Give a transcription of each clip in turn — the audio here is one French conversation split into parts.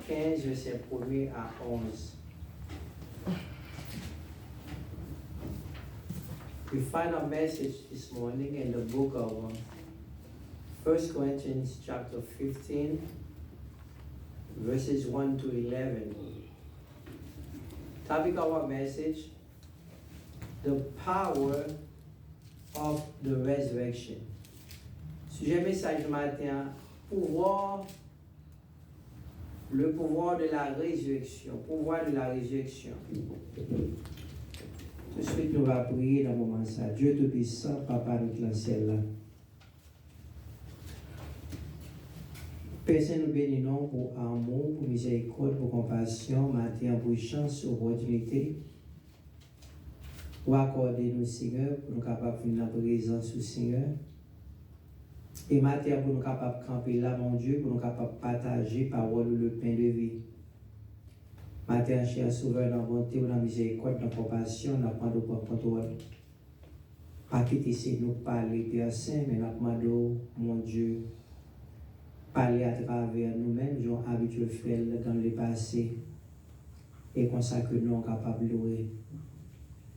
15, verset 1 à 11. We find our message this morning in the book of 1 Corinthians chapter 15, verses 1 to 11. Topic of our message, the power of the resurrection. Sujet message du matin, le pouvoir de la résurrection. Pouvoir de la résurrection. Tout de suite, nous allons prier dans le moment ça. Dieu Tout-Puissant, Papa notre dans le ciel là. Père Saint, nous bénissons pour amour, pour miséricorde, pour compassion, matin, pour chance, opportunité. Pour accorder nous, Seigneur, pour nous capables de venir dans la présence du Seigneur. Et matin, pour nous capables de camper là, mon Dieu, pour nous capables de partager parole ou le pain de vie. Matin, cher Sauveur, dans la bonté, dans la miséricorde, dans la compassion, dans la contrôle. Pas quitter si nous parler, Père Saint, mais nous demandons, mon Dieu, parler à travers nous-mêmes, nous avons habitué faire dans le passé, et comme ça que nous sommes capables de louer.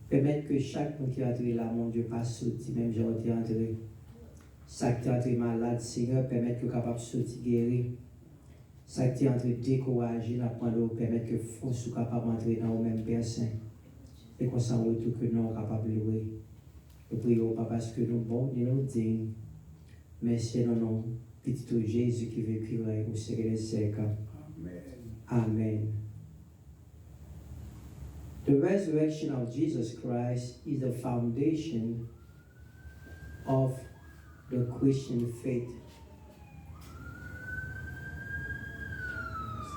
Permettre que chaque monde qui est entré là, mon Dieu, passe sorti, même j'ai été entré. Chaque qui est entré malade, Seigneur, permettre que capable de sortir guéri. Chaque qui est entré découragé, nous permettre que force soit capable d'entrer dans le même personne. Et comme ça, on retourne que nous sommes capables de louer. Nous prions pas parce que nous bons et nous dignes, mais c'est dans nom petit Jésus qui veut curer au siècle des siècles. Amen. Amen. The resurrection of Jesus Christ is the foundation of the Christian faith.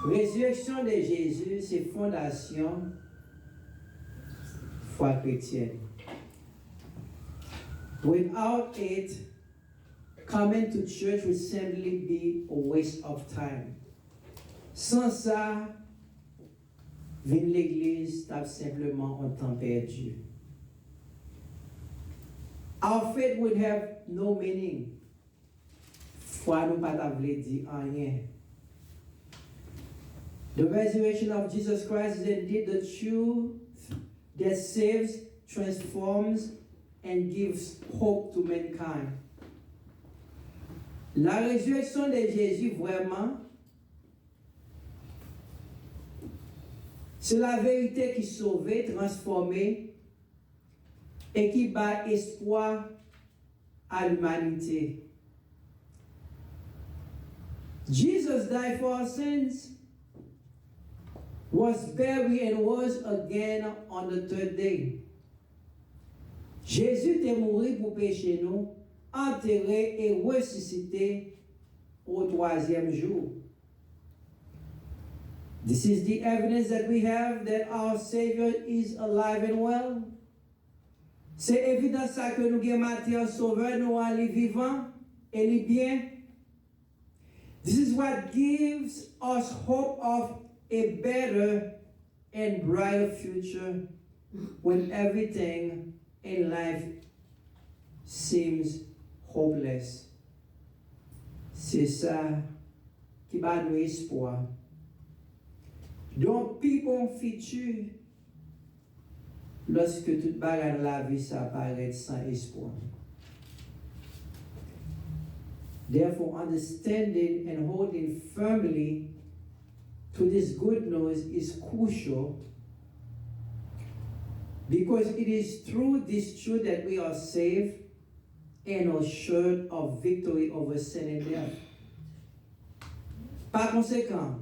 Résurrection de Jésus, c'est fondation foi chrétienne. Without it, coming to church would simply be a waste of time. Sans ça, venir l'église, c'est simplement un temps perdu. Our faith would have no meaning. Foi nous pas dire rien. The resurrection of Jesus Christ is indeed the truth that saves, transforms, and gives hope to mankind. La résurrection de Jésus, vraiment, c'est la vérité qui sauve, transforme et qui bat espoir à l'humanité. Jesus died for our sins, was buried and rose again on the third day. Jésus est mort pour pécher nous, enterré et ressuscité au troisième jour. This is the evidence that we have that our Savior is alive and well. C'est évident ça que nous avons matin sauveur, nous allons vivant et les bien. This is what gives us hope of a better and brighter future when everything in life seems hopeless. C'est ça qui va nous espoir. Donc, puis bon futur, lorsque toute bagarre de la vie s'apparaît sans espoir. Therefore, understanding and holding firmly to this good news is crucial because it is through this truth that we are saved and assured of victory over sin and death. Par conséquent,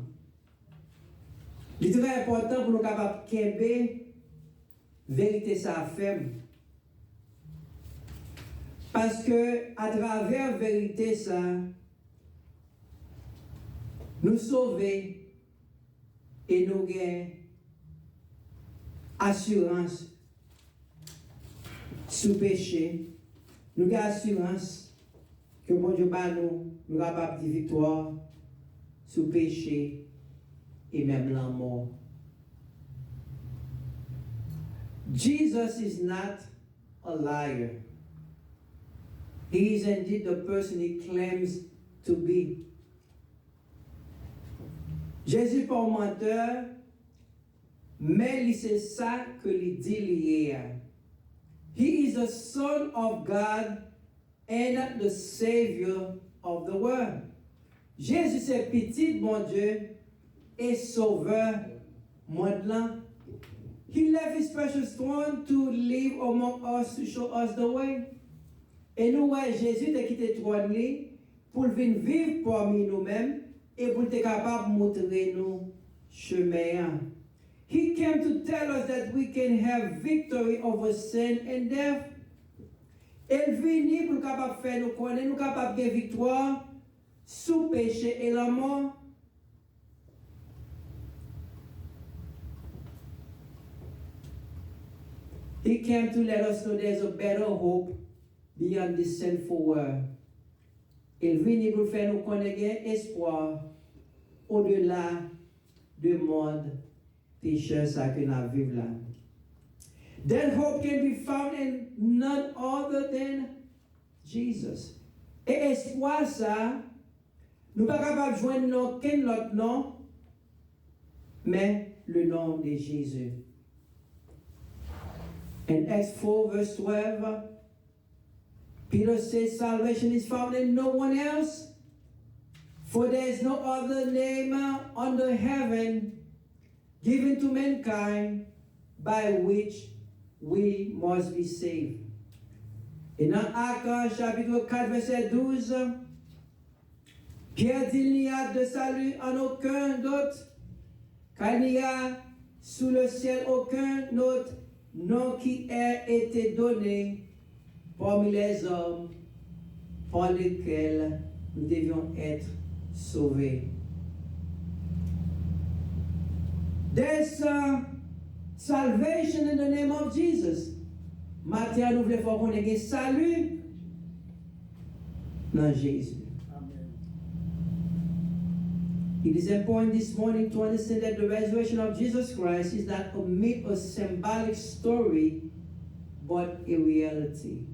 il est très important pour nous capables de kembe vérité ça ferme. Parce que à travers vérité ça, nous sauver et nous gagnons assurance sous péché. Nous avons assurance que bon Dieu bat nous capables de victoire sous péché et même la mort. Jesus is not a liar. He is indeed the person he claims to be. Jésus pas un menteur, mais c'est ça que il dit hier. He is the Son of God and the Savior of the world. Jésus c'est petit bon Dieu et sauveur monde là. He left his precious throne to live among us to show us the way. Et nous, Jésus a quitté le trône pour venir vivre parmi nous-mêmes et pour être capable de montrer nous chemin. He came to tell us that we can have victory over sin and death. Il venu pour capable faire nous connaître, nous capable de victoire sous péché et la mort. He came to let us know there's a better hope beyond this sinful world. Il venu pour faire nous connaître espoir au-delà du monde pécheur ça que nous vivons là. That hope can be found in none other than Jesus. Et espoir ça, nous ne sommes pas capables de joindre aucun autre nom, mais le nom de Jésus. In Acts 4 verse 12, Peter says salvation is found in no one else, for there is no other name under heaven given to mankind by which we must be saved. Et dans Actes chapitre 4 verset 12, Pierre dit il n'y a de salut en aucun d'autre, car il n'y a sous le ciel aucun autre nom qui ait été donné parmi les hommes par lesquels nous devions être sauvés. There's salvation in the name of Jesus. Matthieu nous voulons faire qu'on ait salut dans Jésus. It is important this morning to understand that the resurrection of Jesus Christ is not a myth or symbolic story, but a reality.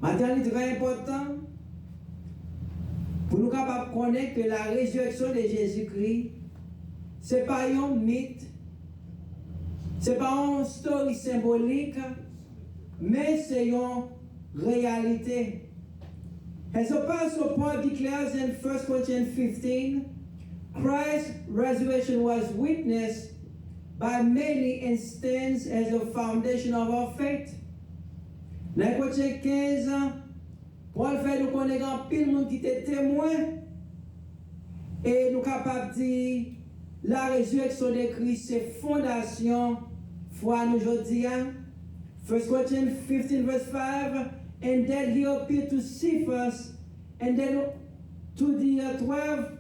Maintenant, il est très important pour nous capables de connaître que la résurrection de Jésus-Christ, ce n'est pas un mythe, ce n'est pas une story symbolique, mais c'est une réalité. As Apostle Paul declares in 1 Corinthians 15, Christ's resurrection was witnessed by many and stands as the foundation of our faith. Dans Kretyen 15, Paul fait nous connaître un pile monde qui était témoin et nous capables de dire la résurrection de Christ c'est fondation foi nous aujourd'hui. 1 Corinthians 15 verse 5, and that he appeared to Cephas and then to the 12.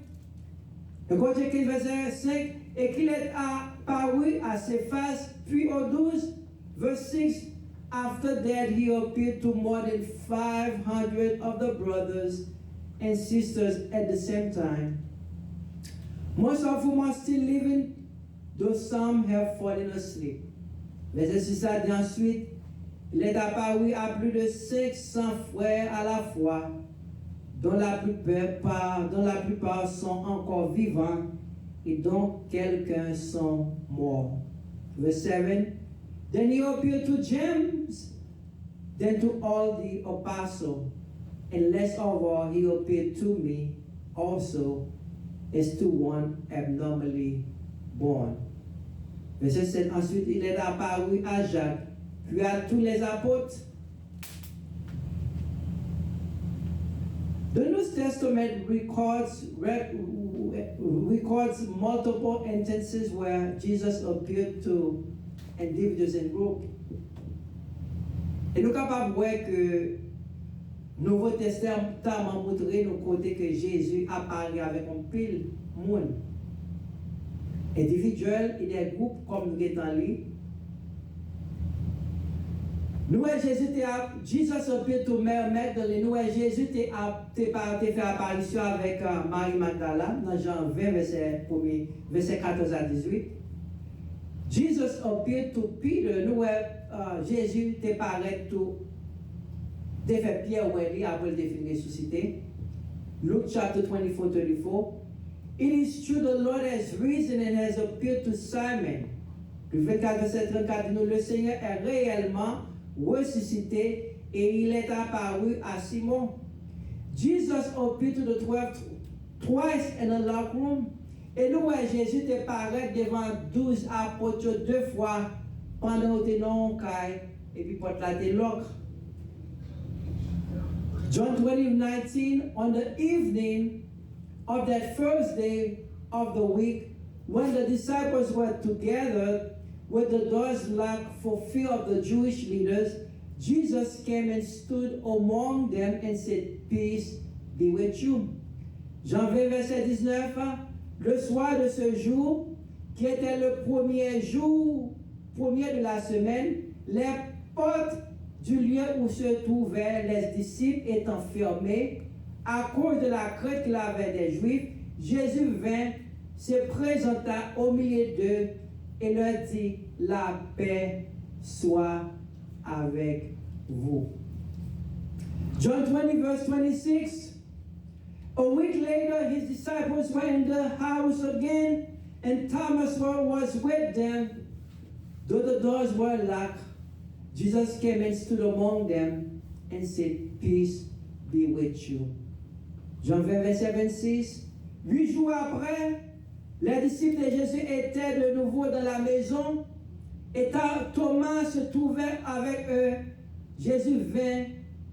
Kretyen 15 verset 5, et qu'il est apparu à Cephas puis au 12 verse 6. After that, he appeared to more than 500 of the brothers and sisters at the same time. Most of whom are still living, though some have fallen asleep. Verset 6 a dit ensuite, il est apparu à plus de 500 frères à la fois, dont la plupart sont encore vivants et dont quelques-uns sont morts. Verse 7. Then he appeared to James, then to all the apostles, and last of all, he appeared to me also as to one abnormally born. Verset 7, ensuite, il est apparu à Jacques, puis à tous les apôtres. The New Testament records multiple instances where Jesus appeared to individuals and groups. Et nous sommes capables de voir que le Nouveau Testament a montré nous côté que Jésus apparaît avec un pile monde. Individuel et des groupes comme nous étant là. Nous Jesus appeared to Mary Magdalene. Nous Jésus fait apparition avec Marie Magdala dans Jean 20 verset 14 à 18. Jesus appeared to Peter. Nous Jésus te paraît tout te fait Pierre après le définir ressuscité. Luke chapter 24:34. It is true the Lord has risen and has appeared to Simon. Le 24, verset 34 dit, le Seigneur est réellement ressuscité et il est apparu à Simon. Jesus appeared to the 12 twice in a locked room. Et nous, Jésus te paraît devant 12 apôtres 2 fois pendant que tu es non caille et puis pour la lock. John 20:19, on the evening of that first day of the week, when the disciples were together with the doors locked for fear of the Jewish leaders, Jesus came and stood among them and said, "Peace be with you." Jean 20, verset 19, le soir de ce jour, qui était le premier de la semaine, les portes du lieu où se trouvaient les disciples étant fermées, à cause de la crainte qu'il avait des Juifs, Jésus vint, se présenta au milieu d'eux et leur dit, la paix soit avec vous. John 20, verse 26. A week later, his disciples were in the house again, and Thomas was with them. Though the doors were locked, Jesus came and stood among them and said, "Peace be with you." Jean 20, verset 26. 8 jours après, les disciples de Jésus étaient de nouveau dans la maison, et Thomas se trouvait avec eux. Jésus vint,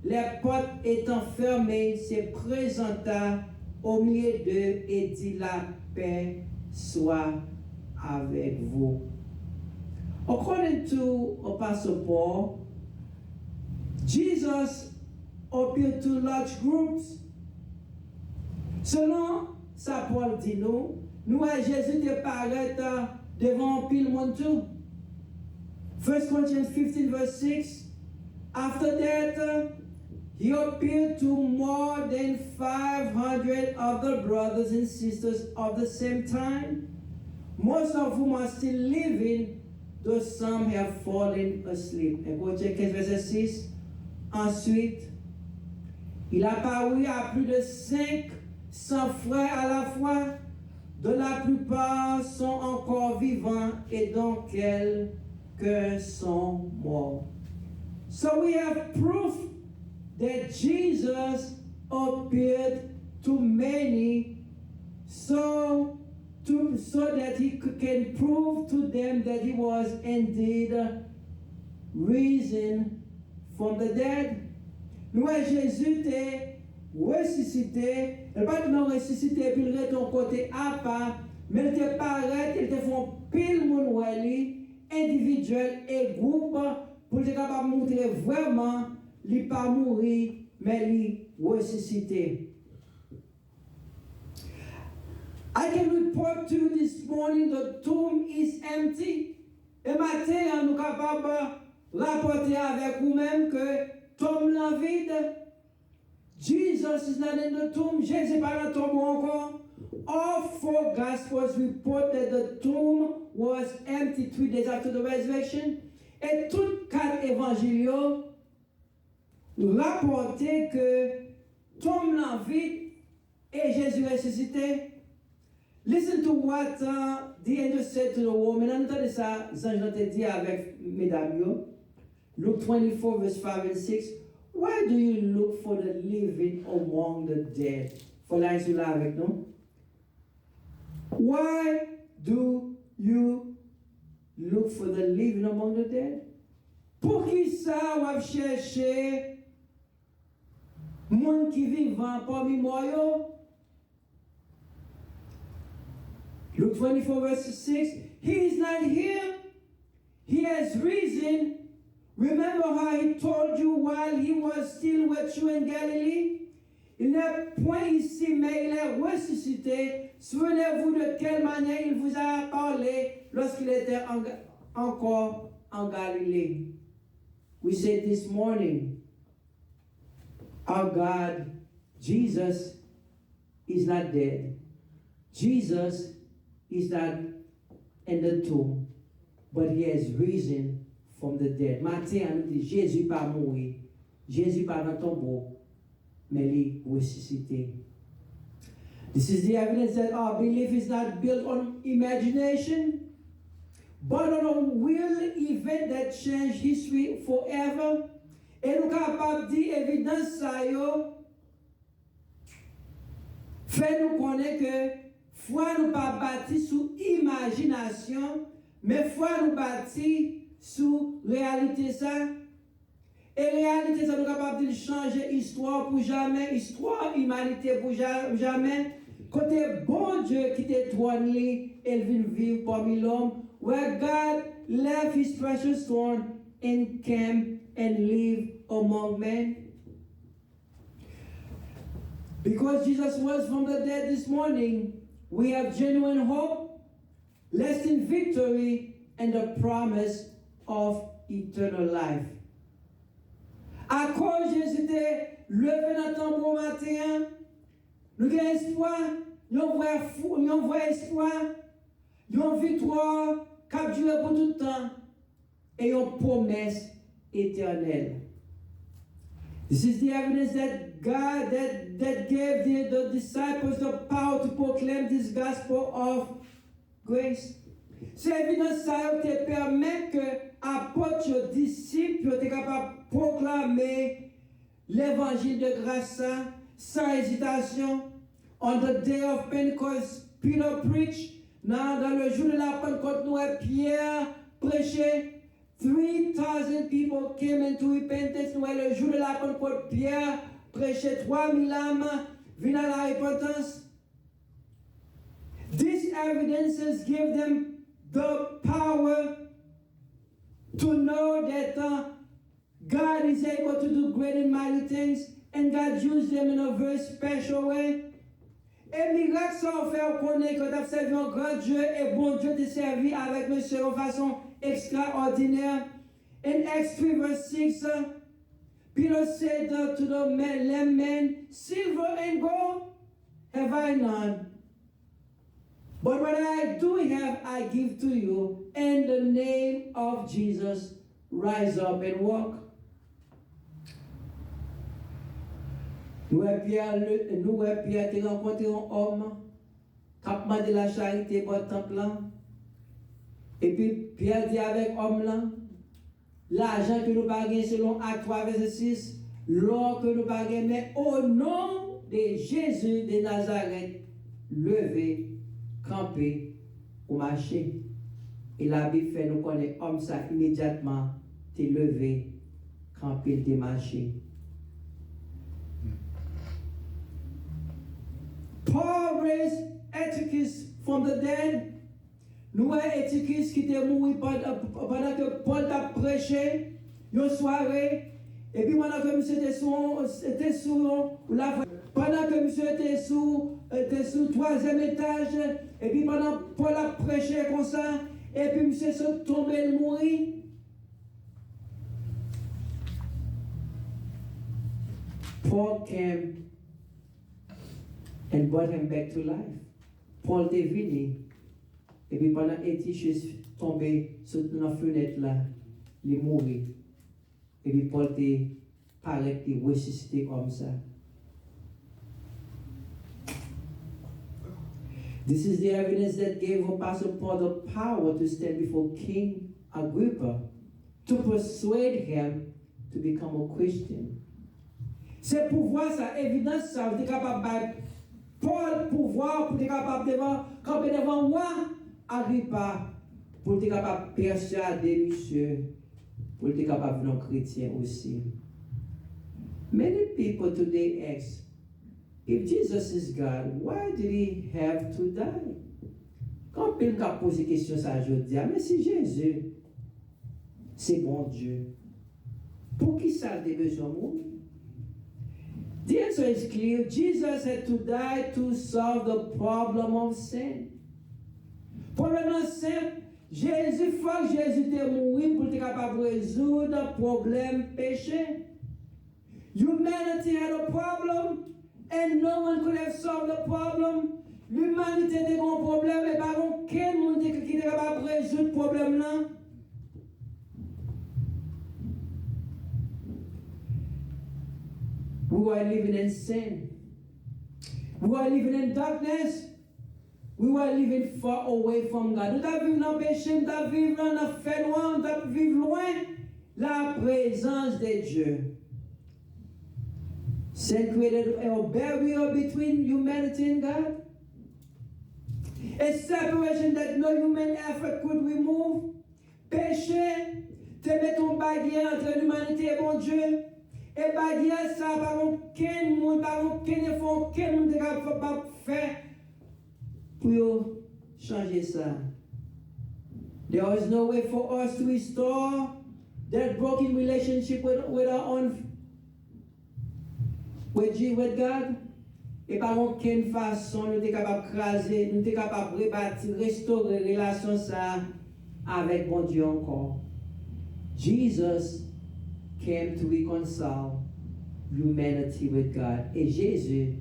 les portes étant fermées, se présenta au milieu d'eux et dit, la paix soit avec vous. According to Apostle Paul, Jesus appeared to large groups. Selon ça, Paul dit nous, Jésus te paraît devant pile monde tout. 1 Corinthians 15, verse 6. After that, he appeared to more than 500 other brothers and sisters of the same time. Most of whom are still living, though some have fallen asleep. Et Corinthiens 15, verset 6. Ensuite, il apparut à plus de 500 frères à la fois, dont la plupart sont encore vivants et dont quelques sont morts. So we have proof that Jesus appeared to many so that he can prove to them that he was indeed risen from the dead. Nous, Jésus t'est ressuscité, il pas non ressuscité puis il ton côté à part, mais il te paraît, il te font pile moun individuel et groupe pour te capable montrer vraiment il pas mourir mais il ressuscité. I can report to you this morning the tomb is empty. Et matin, nous capables rapporter avec vous-même que tombe la vide. Jesus is not in the tomb. Jésus n'est pas dans le tombeau encore. All 4 Gospels report that the tomb was empty 3 days after the resurrection. Et toutes 4 évangiles rapportaient que tombe la vide et Jésus ressuscité. Listen to what the angel said to the woman. Entendez ça, Jean te dit avec mesdames. Luke 24, verse 5 and 6. Why do you look for the living among the dead? Faut là avec nous. Why do you look for the living among the dead? Pour qui ça va chercher monde qui vivant parmi moi? Luke 24, verse 6. He is not here. He has risen. Remember how he told you while he was still with you in Galilee? Il n'est point ici, mais il est ressuscité. Souvenez-vous de quelle manière il vous a parlé lorsqu'il était encore en Galilée. We said this morning, our God, Jesus, is not dead. Jesus is not in the tomb, but he has risen from the dead. Matin, on nous dit, Jésus pas mort, Jésus pas dans le tombeau, mais il est ressuscité. This is the evidence that our belief is not built on imagination, but on a real event that changed history forever. Et nous capables de dire évidence ça yo fait nous connaître que foi nous pas bâti sous imagination, mais foi nous bâti sous réalité ça. Et réalité ça nous capable de changer histoire pour jamais, histoire humanité pour jamais. Côté bon Dieu qui te trône lui, elle vient vivre parmi l'homme, where God left his precious throne and came and live among men. Because Jesus rose from the dead this morning, we have genuine hope, lasting victory, and the promise of eternal life. À cause Jésus était levé dans le tombeau matin, nous avons espoir, nous avons vrai espoir, nous avons victoire qui a duré pour tout le temps et une promesse éternelle. This is the evidence that God that gave the disciples the power to proclaim this gospel of grace. C'est évidence ça te permet que apôtres, disciples, soient capables de proclamer l'évangile de grâce sans hésitation. On the day of Pentecost, Peter preached. Dans le jour de la Pentecôte, nous Pierre prêchait. 3,000 people came into repentance. Nous le jour de la Pentecôte, Pierre prêchait 3,000 âmes viennent à la repentance. These evidences give them the power to know that God is able to do great and mighty things, and God used them in a very special way. Et miracle ça on fait connaître que tu as servi un grand Dieu et bon Dieu te servi avec monsieur de façon extraordinaire. In Acts 3 verse 6, Peter said to the men, silver and gold have I none, but what I do have I give to you. In the name of Jesus, rise up and walk. Nous, Pierre, tu rencontré un homme qui a demandé la charité pour le temple. Et puis, Pierre dit avec l'homme là, l'argent que nous baguons selon Acte 3, verset 6, l'or que nous baguons, mais au nom de Jésus de Nazareth, levez, campez ou marchez. Et la Bible fait nous connaître homme ça immédiatement, t'es levé, campé, t'es marché. Paul raised Eutychus from the dead. Nous avons Eutychus qui était mort pendant que Paul a prêché une soirée. Et puis pendant que monsieur était sous pendant que monsieur était sous le troisième étage. Et puis pendant que Paul a prêché comme ça. Et puis monsieur est tombé et mourit. Paul came and brought him back to life. Paul est venu. Et puis pendant que Eutychus tombé sur la fenêtre là, il est mort. Et puis Paul est paraît et ressuscité comme ça. This is the evidence that gave Apostle Paul the power to stand before King Agrippa to persuade him to become a Christian. C'est pouvoir ça, évidence ça, vous êtes capable de Paul pouvoir pour être capable de camper devant moi, Agrippa, pour être capable de persuader monsieur, pour être capable de devenir chrétien aussi. Many people today ask, if Jesus is God, why did he have to die? Quand quelqu'un pose une question ça, je dis, mais si Jésus, c'est bon Dieu, pour qui ça a besoin de mourir? The answer is clear. Jesus had to die to solve the problem of sin. Problème simple. Jésus, faut que Jésus te mourir pour être capable de résoudre le problème péché. Humanity had a problem and no one could have solved the problem. L'humanité était un problème et pas aucun monde qui était capable de résoudre le problème là. We were living in sin. We were living in darkness. We were living far away from God. Nous avons vécu dans le péché, nous avons vécu dans le fait loin, nous avons vécu loin la présence de Dieu. Sin created a barrier between humanity and God. A separation that no human effort could remove. Péché, te met ton barrière entre l'humanité et mon Dieu. Et barrière, ça, par aucun monde, par aucun effort, aucun monde ne peut pas faire pour changer ça. There is no way for us to restore that broken relationship with our own, with God. Et par aucune façon, nous sommes capables de craser, nous sommes capables de rebâtir, restaurer la relation ça avec bon Dieu encore. Jesus came to reconcile humanity with God. Et Jésus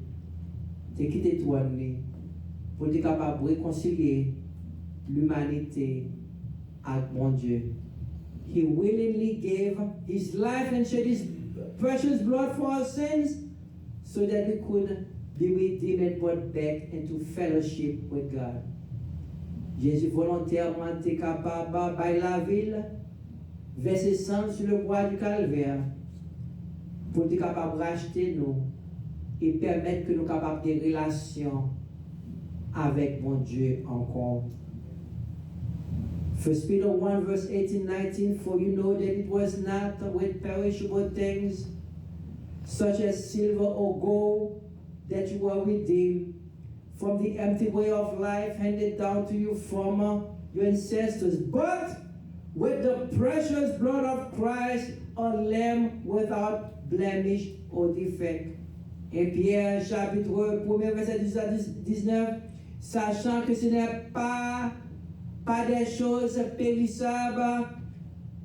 t'a quitté toi pour être capable de réconcilier l'humanité avec mon Dieu. He willingly gave his life and shed his precious blood for our sins so that we could be redeemed and brought back into fellowship with God. Jésus volontairement était capable de la ville, verser sang sur le bois du calvaire, pour être capable de racheter nous et permettre que nous soyons capables de relations avec mon Dieu encore. 1 Peter 1 verse 18-19, for you know that it was not with perishable things such as silver or gold that you were redeemed from the empty way of life handed down to you from your ancestors, but with the precious blood of Christ, a lamb without blemish or defect. Et Pierre, chapitre 1, verset 10 à 19, sachant que ce n'est pas des choses périssables,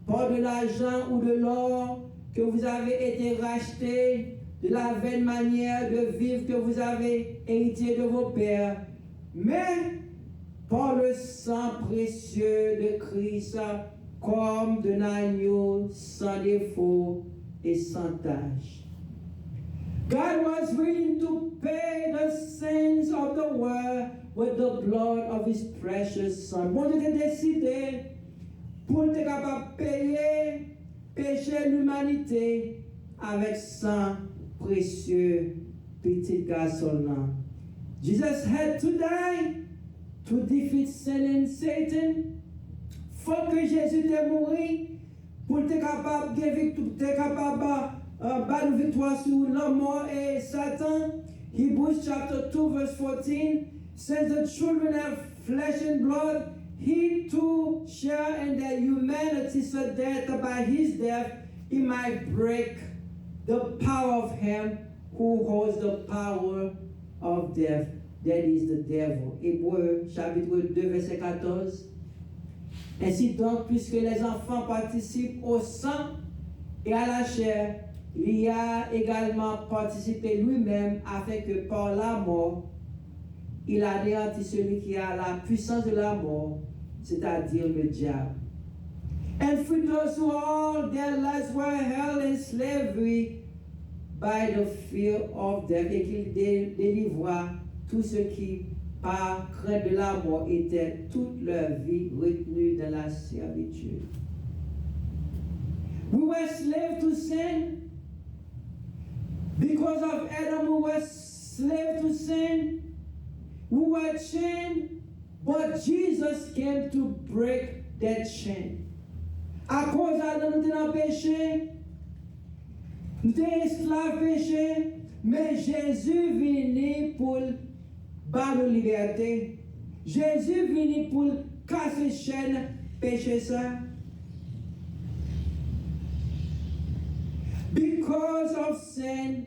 pas de l'argent ou de l'or, que vous avez été rachetés de la vaine manière de vivre que vous avez hérité de vos pères, mais par le sang précieux de Christ, comme d'un agneau sans défaut et sans tache. God was willing to pay the sins of the world with the blood of his precious son. Bon Dieu a décidé pour être capable de payer péché l'humanité avec sang précieux petit garçon. Jesus had to die to defeat sin and Satan. Faut que Jésus t'ait mouru pour être capable de victoire sur la mort et Satan. Hebrews chapter 2 verse 14 says the children have flesh and blood. He too share in their humanity so that by his death he might break the power of him who holds the power of death, that is the devil. Hébreux chapitre 2 verset 14. Ainsi donc, puisque les enfants participent au sang et à la chair, il y a également participé lui-même afin que par la mort, il anéantit celui qui a la puissance de la mort, c'est-à-dire le diable. And for those who all their lives were held in slavery by the fear of death, et qu'il délivra tous ceux qui, par crainte de la mort, étaient toute leur vie retenus dans la servitude. We were slaves to sin. Because of Adam, we were slaves to sin. We were chained, but Jesus came to break that chain. À cause d'Adam, nous étions dans le péché, nous étions esclaves péché, mais Jésus venu pour battre la liberté. Jésus venu pour casser chaîne péché ça. Because of sin,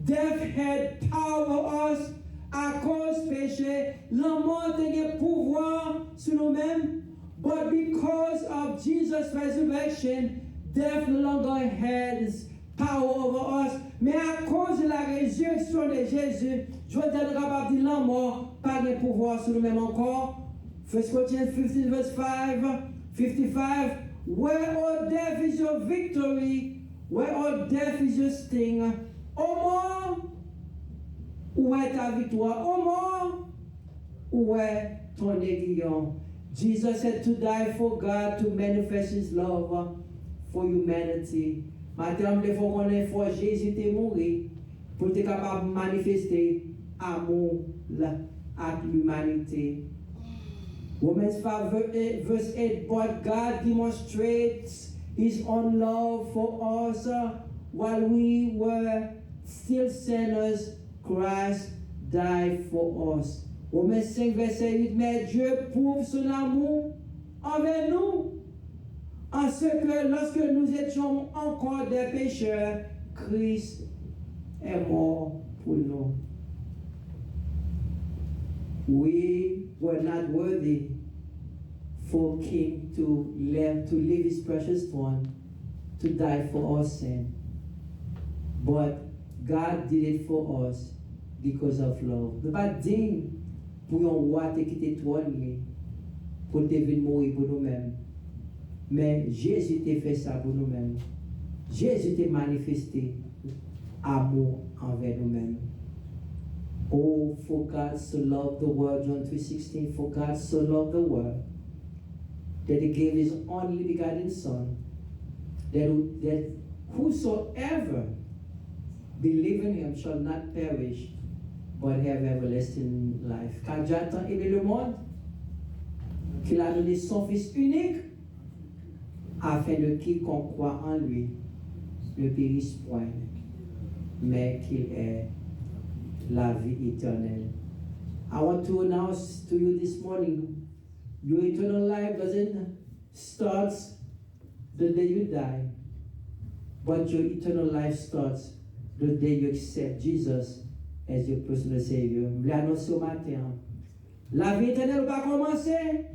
death had power over us. À cause péché, la mort a pouvoir sur nous-mêmes. But because of Jesus' resurrection, death no longer has power over us. Mais à cause de la résurrection de Jésus, je vais être capable de dire la mort, pas de pouvoir sur nous-mêmes encore. 1 Corinthians 15 verse 55. Where, O death, is your victory? Where, O death, is your sting? O more, Où est ta victoire? Ô mort, où est ton aiguillon? Jesus said to die for God, to manifest his love for humanity. Maintenant, il faut qu'on ait foi, Jésus est mort pour être capable de manifester amour à l'humanité. Romans 5 verse 8, but God demonstrates his own love for us while we were still sinners, Christ died for us. Romains 5 verset 8, mais Dieu prouve son amour envers nous en ce que lorsque nous étions encore des pécheurs, Christ est mort pour nous. We were not worthy for King to live his precious one, to die for our sin. But God did it for us because of love. Nous pas digne pour un roi te quitter toi pour te venir mourir pour nous-mêmes. Mais Jésus t'a fait ça pour nous-mêmes. Jésus t'a manifesté amour envers nous-mêmes. Oh, for God so loved the world, John 3:16, for God so loved the world that he gave his only begotten Son, that whosoever believe in him shall not perish, but have everlasting life. Car Dieu a tant aimé le monde qu'il a donné son Fils unique, afin de quiconque croit en lui ne périsse point, mais qu'il ait la vie éternelle. I want to announce to you this morning, your eternal life doesn't start the day you die, but your eternal life starts the day you accept Jesus as your personal Savior. Je l'annonce ce matin. La vie éternelle va commencer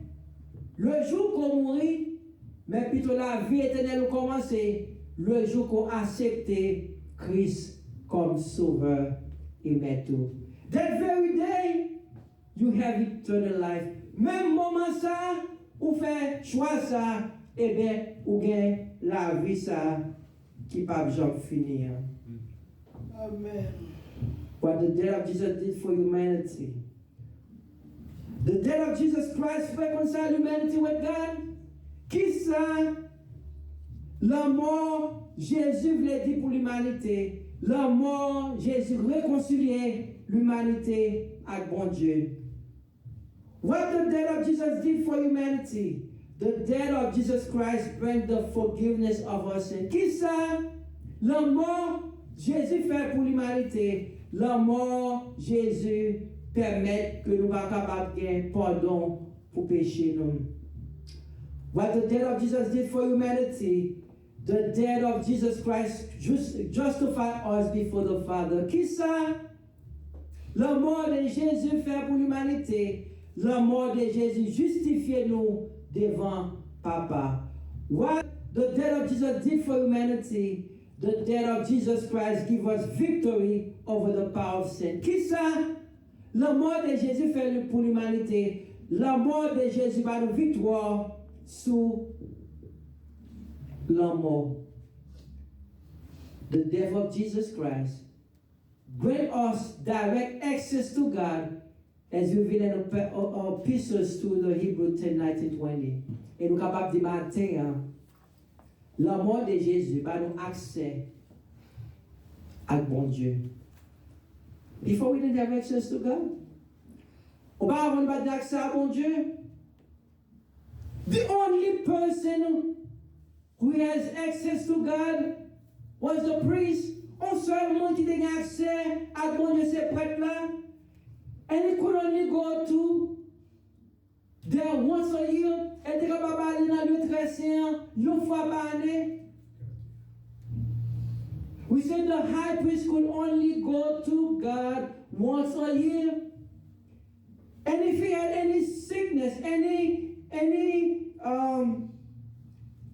le jour qu'on mourit, mais plutôt la vie éternelle va commencer le jour qu'on accepte Christ comme sauveur et maître. That very day, you have eternal life. Même moment ça, ou fait choix ça, eh bien, ou gagne la vie ça, qui pas jamais finir. Amen. What the death of Jesus did for humanity. The death of Jesus Christ reconciled humanity with God. Qui ça? La mort, Jésus voulait dire pour l'humanité. La mort, Jésus réconciliait l'humanité avec bon Dieu. What the death of Jesus did for humanity? The death of Jesus Christ brings the forgiveness of our sin. Qui ça? La mort, Jésus fait pour l'humanité. La mort, Jésus permet que nous soyons capables de gagner pardon pour pécher nous. What the death of Jesus did for humanity, the death of Jesus Christ justified us before the Father. Qui ça? La mort de Jésus fait pour l'humanité. La mort de Jésus justifie nous devant Papa. What the death of Jesus did for humanity, the death of Jesus Christ gives us victory over the power of sin. Qui ça? La mort de Jésus fait pour l'humanité. La mort de Jésus va nous victoire sur la mort. The death of Jesus Christ grant us direct access to God, as revealed in our epistles to the Hebrew 10, 19, 20. Et nous sommes capables de matin, la mort de Jésus va nous accès à bon Dieu. Before we didn't have access to God. Auparavant, on n'a pas accès à bon Dieu. The only person who has access to God was the priest. On seul monde qui a accès à bon Dieu, ces prêtres-là. And he could only go to there once a year. Et était capable d'aller dans le très saint une fois par année. We said the high priest could only go to God once a year. And if he had any sickness, any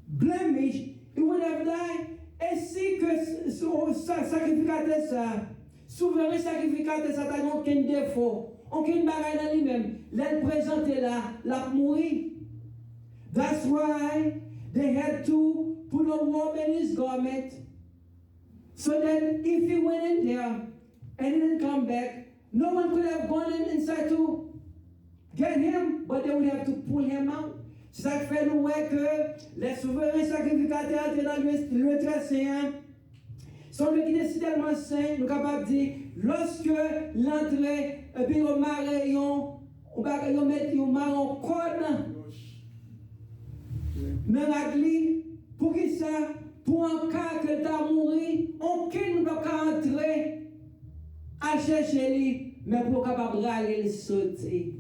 blemish, he would have died. Et si que sacrificateur ça, souverain sacrificateur ça n'a aucun défaut, aucun bagage dans lui-même, l'être présenté là, l'a mourir. That's why they had to put a robe in his garment, so that if he went in there and didn't come back, No one could have gone inside to get him, but they would have to pull him out. C'est ça qui fait nous voir que les souverains sacrificateurs étaient dans le très saint. Sont le qui est tellement saint, nous sommes capables de dire, lorsque l'entrée, et puis au marayon, on met au marron code dans l'église, pour qui ça? Pour un cas que tu as mouru, aucun ne peut pas entrer à chercher lui, mais pour capable d'aller le sauter.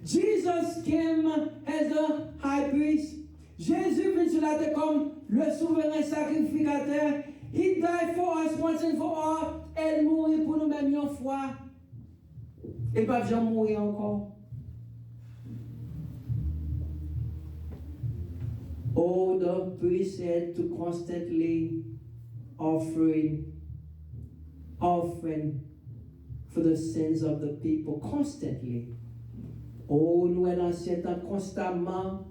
Jesus came as the high priest. Jésus vient sur la terre comme le souverain sacrificateur. He died for us once and for all. Elle mourit pour nous-mêmes une fois. Et pas jamais mourir encore. Oh, the priest had to constantly offering for the sins of the people. Constantly. Oh, nous, à l'ancien temps, constamment,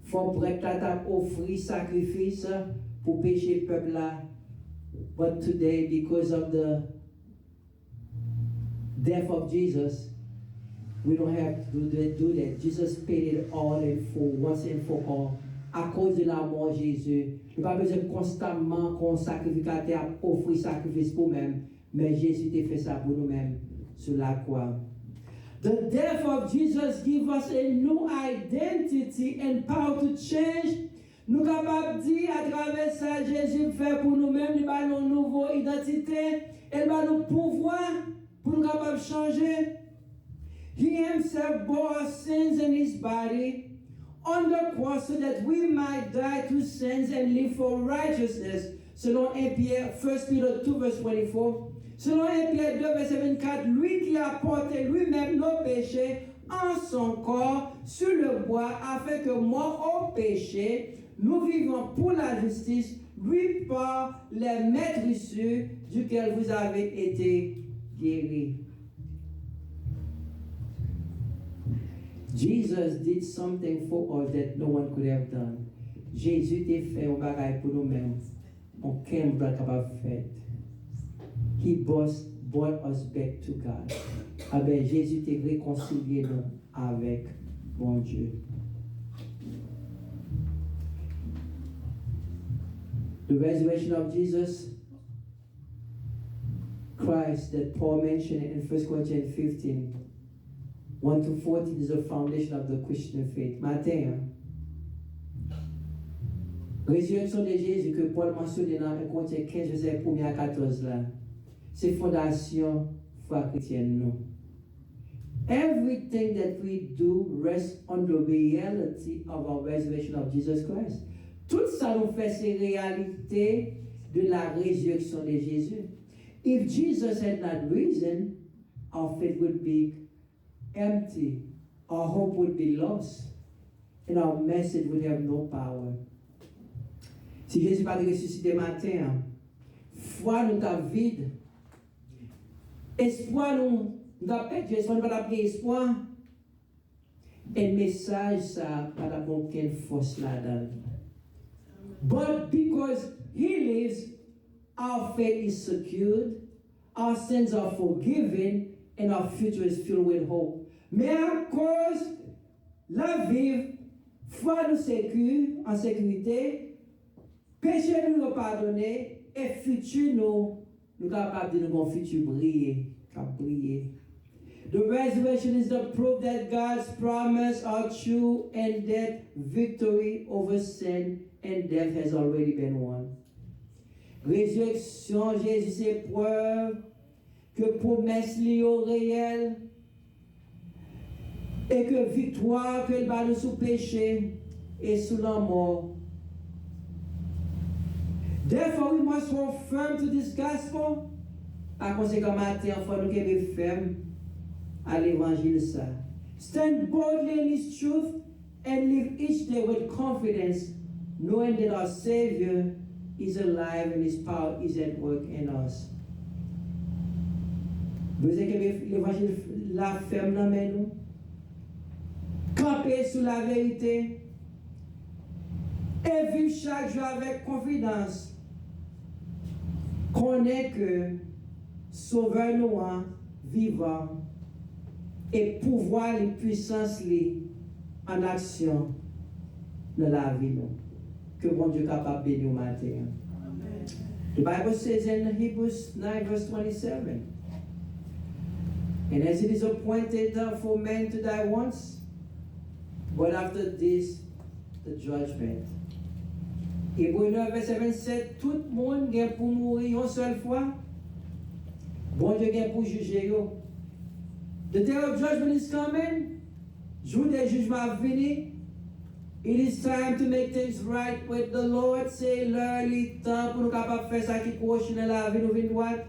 faut prêter à offrir sacrifice pour pécher le peuple là. But today, because of the death of Jesus, we don't have to do that. Jesus paid it all in full, once and for all. À cause de la mort de Jésus, nous n'avons pas besoin constamment qu'on sacrificateur offrir sacrifice pour nous-mêmes, mais Jésus a fait ça pour nous-mêmes sur la croix. The death of Jesus gives us a new identity and power to change. Nous sommes capables de dire à travers ça, Jésus fait pour nous-mêmes, il va nous nouvelle identité, il va nous pouvoir pour nous capables de changer. He himself bore our sins in his body on the cross so that we might die to sins and live for righteousness. Selon 1 Peter 2 verse 24. Selon 1 Pierre 2, verset 24, lui qui a porté lui-même nos péchés en son corps sur le bois, afin que mort au péché, nous vivons pour la justice, lui par les maîtrisses duquel vous avez été guéris. Jesus did something for us that no one could have done. Jésus t'a fait un bagage pour nous-mêmes. Aucun ne peut capable de faire. He brought us back to God. Avec Jésus t'a réconcilié nous avec mon Dieu. The resurrection of Jesus Christ that Paul mentioned in 1 Corinthians 15, 1 to 14 is the foundation of the Christian faith. Matin, résurrection de Jésus que Paul mentionne dans 1 Corinthiens 15, verset 1 à 14 là. C'est fondation foi chrétienne nous. Everything that we do rests on the reality of our resurrection of Jesus Christ. Tout ça nous fait ces réalités de la résurrection de Jésus. If Jesus had not risen, our faith would be empty, our hope would be lost, and our message would have no power. Si Jésus pas ressuscité matin, foi nous ta vide. Espoir nous n'a perdu, espoir nous pas espoir. Et message ça pas d'avoir aucune force là-dedans. But because he lives, our faith is secured, our sins are forgiven, and our future is filled with hope. Mais à cause la vie, foi nous sécure, en sécurité, péché nous pardonné, et futur nous capables de nous futur briller, briller. The resurrection is the proof that God's promises are true and that victory over sin and death has already been won. Résurrection, Jésus, c'est preuve que promesse liée au réel et que victoire que va nous sous péché et sous la mort. Therefore, we must hold firm to this gospel. Par conséquent, matin, il faut nous garder ferme à l'évangile ça. Stand boldly in His truth and live each day with confidence, knowing that our Savior is alive and His power is at work in us. Vous avez que l'évangile la ferme dans nous. Camper sous la vérité et vivre chaque jour avec confidence. Connaître que Sauveur nous vivant et pouvoir les puissances en action dans la vie. Que bon Dieu est capable de bénir au matin. Amen. The Bible says in Hebrews 9 verse 27, and as it is appointed for men to die once, but after this, the judgment. Hébreux 9 verset 27, tout le monde vient pour mourir une seule fois. Bon Dieu vient pour juger yo. The day of judgment is coming. Jour des jugements venu. It is time to make things right with the Lord. C'est l'heure, le temps pour nous capables de faire ça qui coche dans la vie nous vient droite.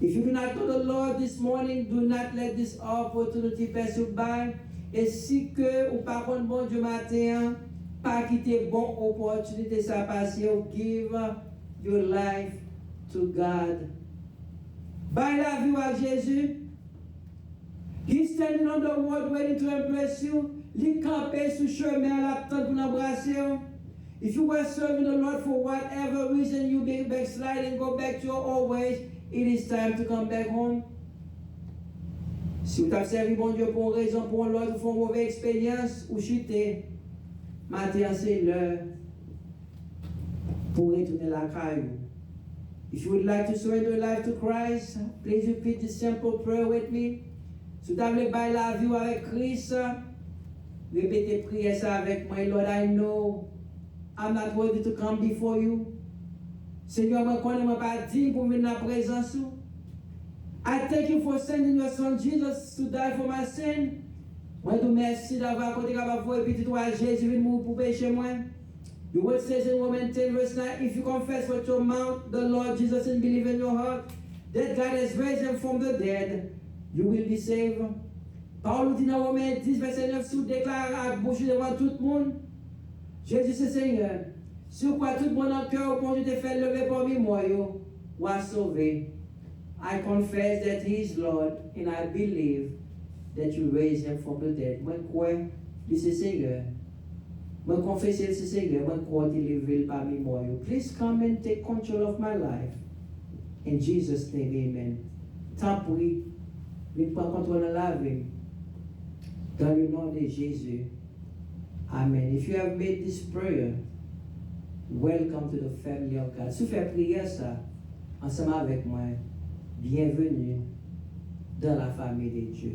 If you do not know the Lord this morning, do not let this opportunity pass you by. Et si que ou par contre bon Dieu matin, pas quitter bon opportunité ça passer, give your life to God. By la vie à Jésus. He's standing on the road waiting to embrace you. Li campé sous chemin à l'attente pour l'embrasser. If you were serving the Lord for whatever reason you be backsliding, go back to your old ways, it is time to come back home. Si vous avez servi bon Dieu pour une raison, pour l'autre, vous faites une mauvaise expérience ou chuter, maintenant c'est l'heure pour retourner la caille. If you would like to surrender your life to Christ, please repeat this simple prayer with me. Si vous avez bailler la vie avec Christ, répétez prière ça avec moi. Lord, I know I'm not worthy to come before you. Seigneur, moi connais moi pas digne pour venir dans la présence. I thank you for sending your son Jesus to die for my sin. Moi te merci d'avoir côté capable voir petit toi Jésus venu mourir pour péché moi. The word says in Romans 10 verse 9, if you confess with your mouth the Lord Jesus and believe in your heart that God has raised him from the dead, you will be saved. Paul dit dans Romains 10 verset 9, si vous déclarez à bouche devant tout le monde, Jésus c'est Seigneur. Sur quoi tout le monde en cœur, bon Dieu te fait lever parmi moi, ou à sauver. I confess that he is Lord and I believe that you raised him from the dead. Moi crois, lui c'est Seigneur. Moi confesse c'est Seigneur. Moi crois qu'il est levé parmi moi. Please come and take control of my life. In Jesus' name, amen. Tant pis, il prend contrôle de la vie. Dans le nom de Jésus. Amen. If you have made this prayer, welcome to the family of God. Si vous faites prier ça, ensemble avec moi, bienvenue dans la famille de Dieu.